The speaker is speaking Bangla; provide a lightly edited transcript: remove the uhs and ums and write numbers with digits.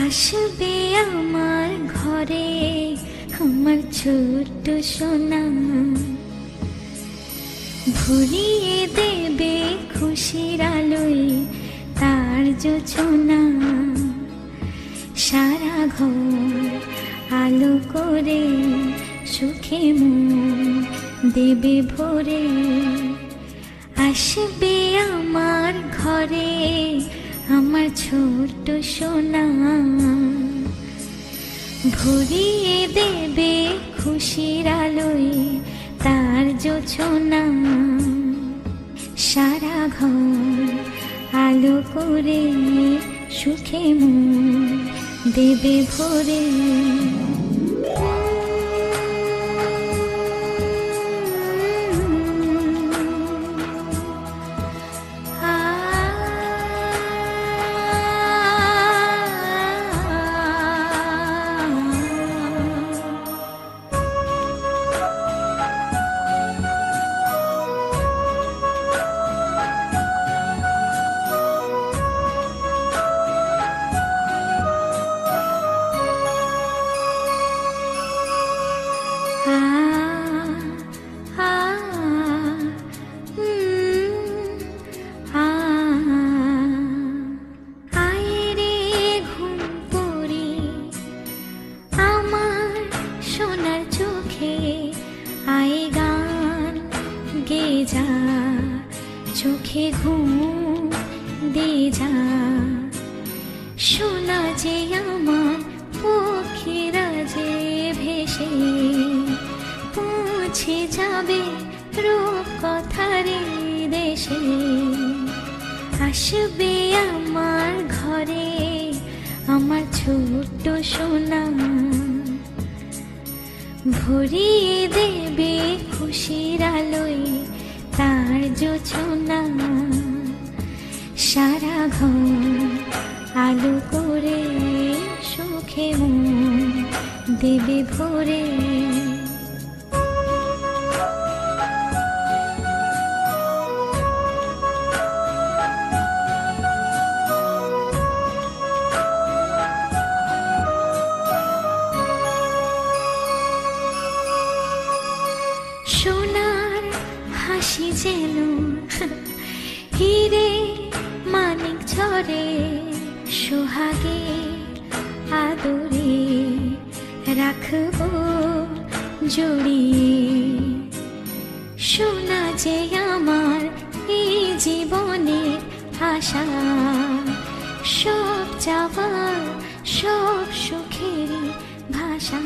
আসবে আমার ঘরে আমার ছোট্ট সোনা, ভরিয়ে দেবে খুশির আলোয় তার জোছনা। সারা ঘর আলো করে সুখে মন দেবে ভরে। আসবে আমার ঘরে আমার ছোট্ট সোনা, ভরিয়ে দেবে খুশির আলোয় তার জোছনা। সারা ঘর আলো করে সুখে মন দেবে ভরে। যা চোখে ঘুম দে যা, শোনা যে আমার পক্ষীরা যে ভেসে পৌঁছে যাবে রূপ কথারে দেশে। আসবে আমার ঘরে আমার ছোট্ট সোনা, ভরিয়ে দেবে খুশির আলোয় তার জোছনা। সারা ঘর আলো করে সুখে মন দেবে ভরে। সোনার হাসি যেন হিরে মানিক ঝরে, সোহাগে আদরে রাখবো জড়িয়ে। সোনা যে আমার এই জীবনের আশা, সব চাওয়া সব সুখের ভাষা।